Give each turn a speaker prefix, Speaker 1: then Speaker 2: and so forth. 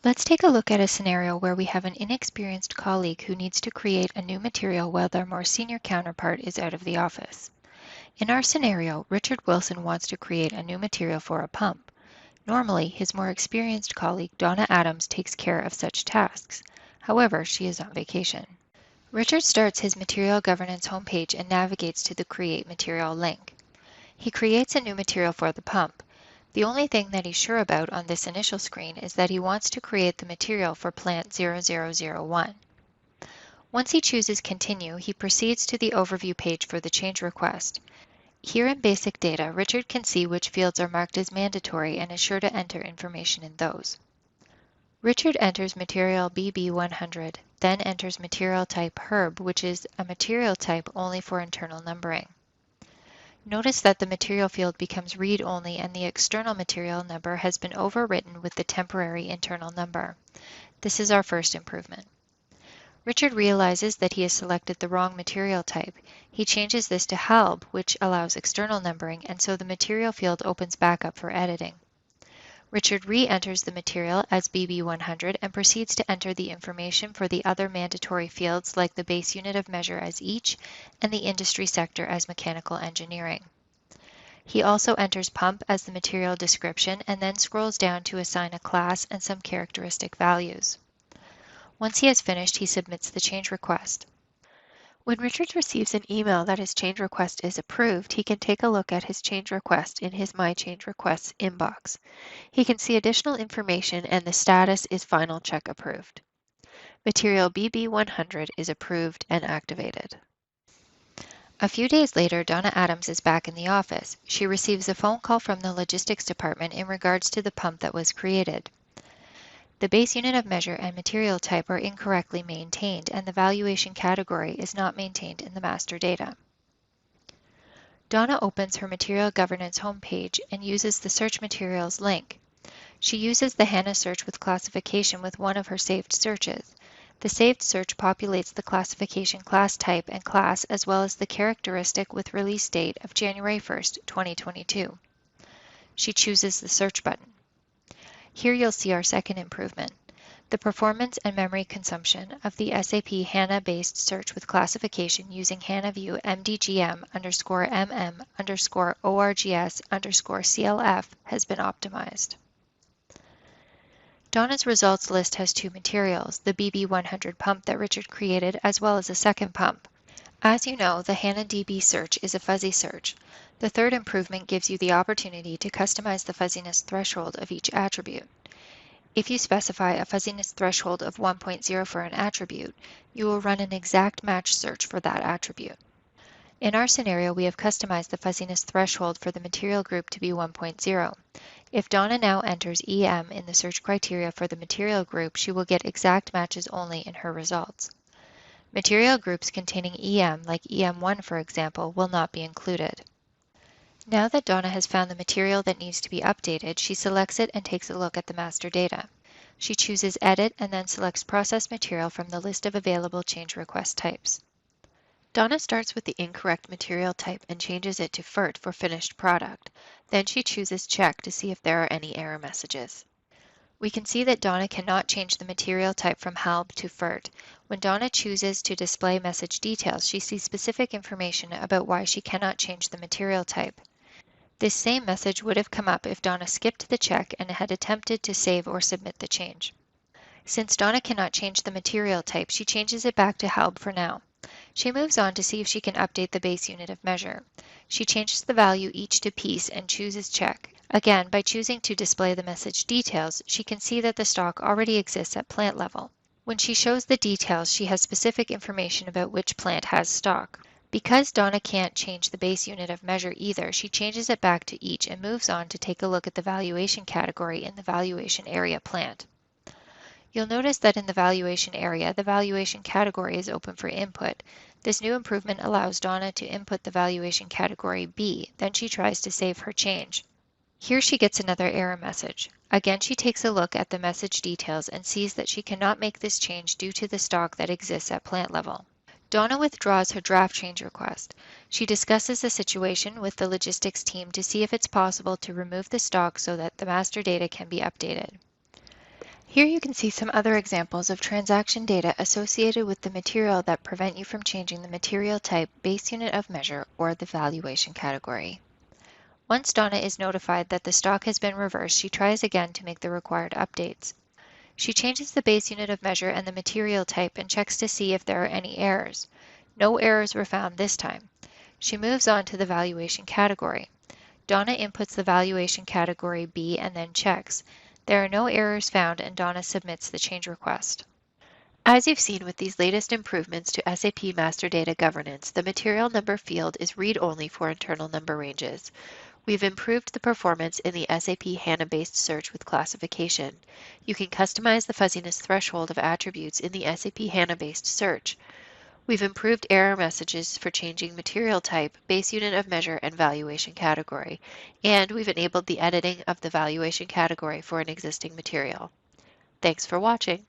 Speaker 1: Let's take a look at a scenario where we have an inexperienced colleague who needs to create a new material while their more senior counterpart is out of the office. In our scenario, Richard Wilson wants to create a new material for a pump. Normally, his more experienced colleague, Donna Adams, takes care of such tasks. However, she is on vacation. Richard starts his Material Governance homepage and navigates to the Create Material link. He creates a new material for the pump. The only thing that he's sure about on this initial screen is that he wants to create the material for plant 0001. Once he chooses Continue, he proceeds to the Overview page for the change request. Here in Basic Data, Richard can see which fields are marked as mandatory and is sure to enter information in those. Richard enters material BB100, then enters material type Herb, which is a material type only for internal numbering. Notice that the material field becomes read-only and the external material number has been overwritten with the temporary internal number. This is our first improvement. Richard realizes that he has selected the wrong material type. He changes this to HALB, which allows external numbering, and so the material field opens back up for editing. Richard re-enters the material as BB100 and proceeds to enter the information for the other mandatory fields like the base unit of measure as each and the industry sector as mechanical engineering. He also enters pump as the material description and then scrolls down to assign a class and some characteristic values. Once he has finished, he submits the change request. When Richard receives an email that his change request is approved, he can take a look at his change request in his My Change Requests inbox. He can see additional information and the status is Final Check Approved. Material BB100 is approved and activated. A few days later, Donna Adams is back in the office. She receives a phone call from the logistics department in regards to the pump that was created. The base unit of measure and material type are incorrectly maintained, and the valuation category is not maintained in the master data. Donna opens her Material Governance homepage and uses the Search Materials link. She uses the HANA search with classification with one of her saved searches. The saved search populates the classification class type and class as well as the characteristic with release date of January 1st, 2022. She chooses the Search button. Here you'll see our second improvement, the performance and memory consumption of the SAP HANA-Based search with classification using HANA-View MDGM_MM_ORGS_CLF has been optimized. Donna's results list has two materials, the BB100 pump that Richard created as well as a second pump. As you know, the HANA-DB search is a fuzzy search. The third improvement gives you the opportunity to customize the fuzziness threshold of each attribute. If you specify a fuzziness threshold of 1.0 for an attribute, you will run an exact match search for that attribute. In our scenario, we have customized the fuzziness threshold for the material group to be 1.0. If Donna now enters EM in the search criteria for the material group, she will get exact matches only in her results. Material groups containing EM, like EM1 for example, will not be included. Now that Donna has found the material that needs to be updated, she selects it and takes a look at the master data. She chooses Edit and then selects Process Material from the list of available change request types. Donna starts with the incorrect material type and changes it to FERT for finished product. Then she chooses Check to see if there are any error messages. We can see that Donna cannot change the material type from HALB to FERT. When Donna chooses to display message details, she sees specific information about why she cannot change the material type. This same message would have come up if Donna skipped the check and had attempted to save or submit the change. Since Donna cannot change the material type, she changes it back to HALB for now. She moves on to see if she can update the base unit of measure. She changes the value each to piece and chooses Check. Again, by choosing to display the message details, she can see that the stock already exists at plant level. When she shows the details, she has specific information about which plant has stock. Because Donna can't change the base unit of measure either, she changes it back to each and moves on to take a look at the valuation category in the valuation area plant. You'll notice that in the valuation area, the valuation category is open for input. This new improvement allows Donna to input the valuation category B, then she tries to save her change. Here she gets another error message. Again, she takes a look at the message details and sees that she cannot make this change due to the stock that exists at plant level. Donna withdraws her draft change request. She discusses the situation with the logistics team to see if it's possible to remove the stock so that the master data can be updated. Here you can see some other examples of transaction data associated with the material that prevent you from changing the material type, base unit of measure, or the valuation category. Once Donna is notified that the stock has been reversed, she tries again to make the required updates. She changes the base unit of measure and the material type and checks to see if there are any errors. No errors were found this time. She moves on to the valuation category. Donna inputs the valuation category B and then checks. There are no errors found and Donna submits the change request. As you've seen with these latest improvements to SAP Master Data Governance, the material number field is read-only for internal number ranges. We've improved the performance in the SAP HANA-Based search with classification. You can customize the fuzziness threshold of attributes in the SAP HANA-Based search. We've improved error messages for changing material type, base unit of measure, and valuation category. And we've enabled the editing of the valuation category for an existing material. Thanks for watching.